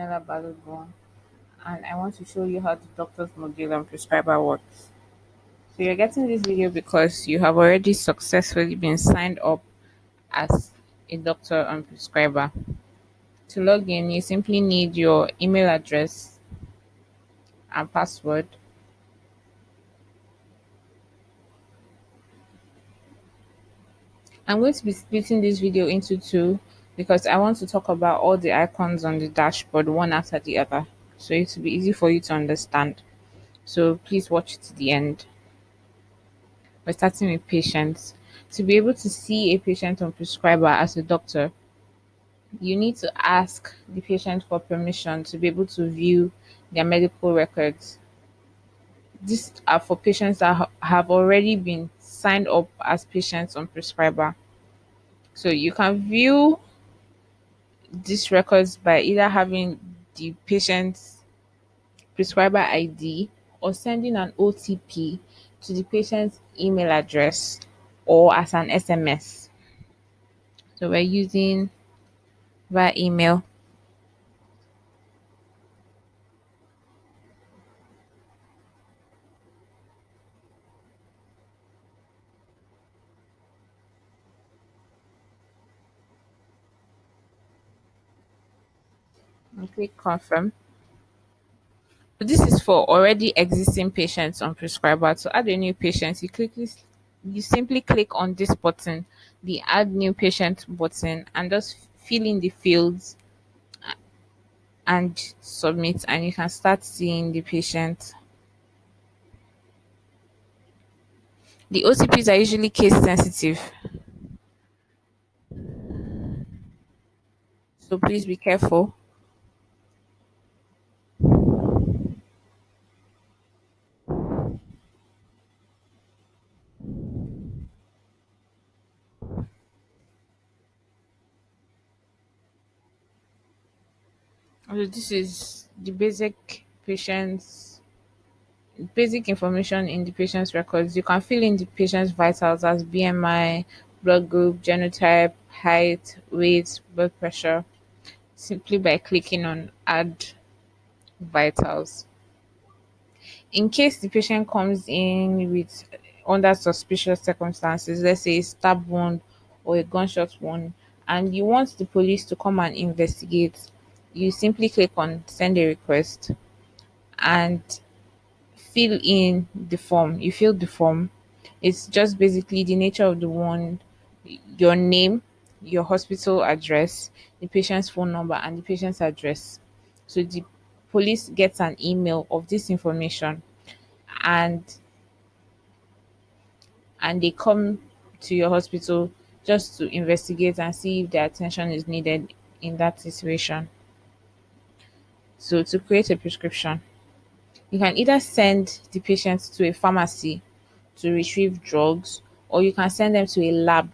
Balogun, and I want to show you how the doctor's module and prescriber works. So you're getting this video because you have already successfully been signed up as a doctor and prescriber. To log in, you simply need your email address and password. I'm going to be splitting this video into two because I want to talk about all the icons on the dashboard one after the other. So it will be easy for you to understand. So please watch to the end. We're starting with patients. To be able to see a patient on prescriber as a doctor, you need to ask the patient for permission to be able to view their medical records. These are for patients that have already been signed up as patients on prescriber. So you can view these records by either having the patient's prescriber ID or sending an OTP to the patient's email address or as an SMS. So we're using via email. And click confirm. But this is for already existing patients on prescriber. To add a new patient, you simply click on this button, the add new patient button, and just fill in the fields and submit, and you can start seeing the patient. The OTPs are usually case sensitive, so please be careful. So this is the basic information in the patient's records. You can fill in the patient's vitals as BMI, blood group, genotype, height, weight, blood pressure simply by clicking on add vitals. In case the patient comes in with under suspicious circumstances, let's say a stab wound or a gunshot wound, and you want the police to come and investigate, you simply click on send a request and fill in the form. You fill the form. It's just basically the nature of the wound, your name, your hospital address, the patient's phone number, and the patient's address. So the police gets an email of this information, and they come to your hospital just to investigate and see if their attention is needed in that situation. So to create a prescription, you can either send the patient to a pharmacy to retrieve drugs, or you can send them to a lab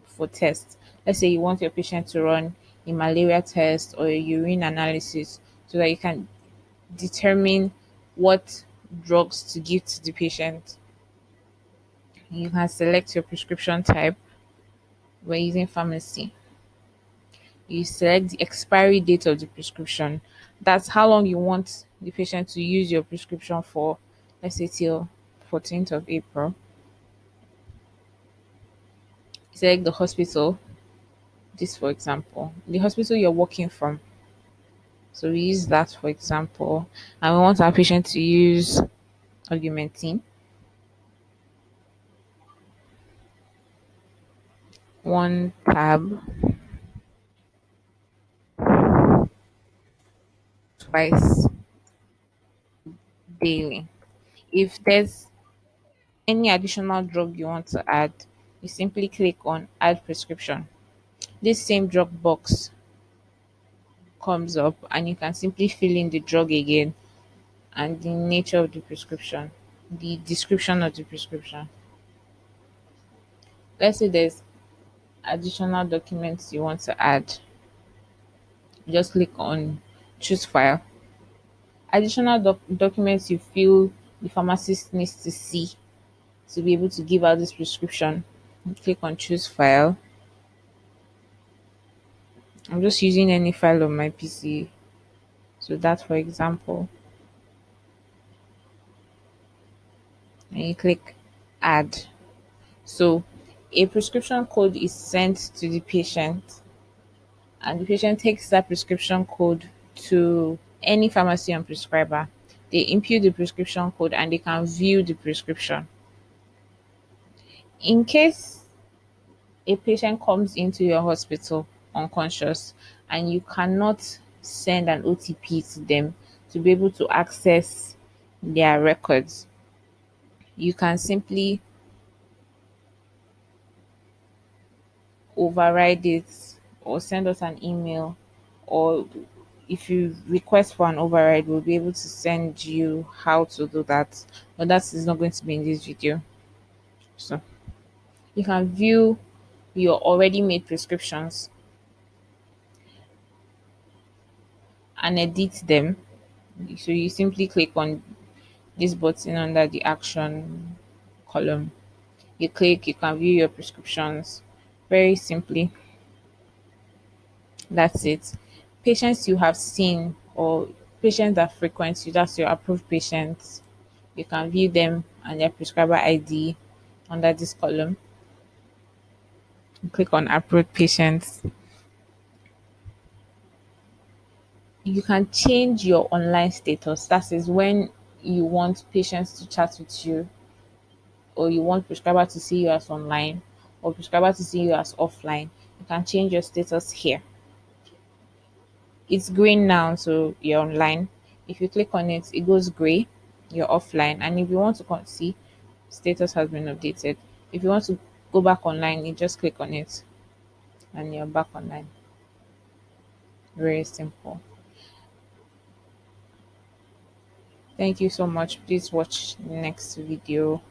for tests. Let's say you want your patient to run a malaria test or a urine analysis so that you can determine what drugs to give to the patient. You can select your prescription type. We're using pharmacy. You select the expiry date of the prescription. That's how long you want the patient to use your prescription for, let's say till 14th of April. Select the hospital, this for example, the hospital you're working from. So we use that for example, and we want our patient to use augmentin, 1 tab twice daily. If there's any additional drug you want to add, you simply click on add prescription. This same drug box comes up and you can simply fill in the drug again and the nature of the prescription, the description of the prescription. Let's say there's additional documents you want to add. Just click on choose file. Additional documents you feel the pharmacist needs to see to be able to give out this prescription. Click on choose file. I'm just using any file on my PC. So that, for example, and you click add. So a prescription code is sent to the patient, and the patient takes that prescription code to any pharmacy on Prescriber. They input the prescription code and they can view the prescription. In case a patient comes into your hospital unconscious and you cannot send an OTP to them to be able to access their records, you can simply override it or send us an email, or if you request for an override, we'll be able to send you how to do that. But that is not going to be in this video. So you can view your already made prescriptions and edit them. So you simply click on this button under the action column. You click, you can view your prescriptions very simply. That's it. Patients you have seen or patients that frequent you, that's your approved patients. You can view them and their prescriber ID under this column. You click on approved patients. You can change your online status. That is when you want patients to chat with you, or you want prescriber to see you as online, or prescriber to see you as offline. You can change your status here. It's green now, so you're online. If you click on it, it goes gray, you're offline. And if you want to see status has been updated, if you want to go back online, you just click on it and you're back online. Very simple. Thank you so much. Please watch the next video.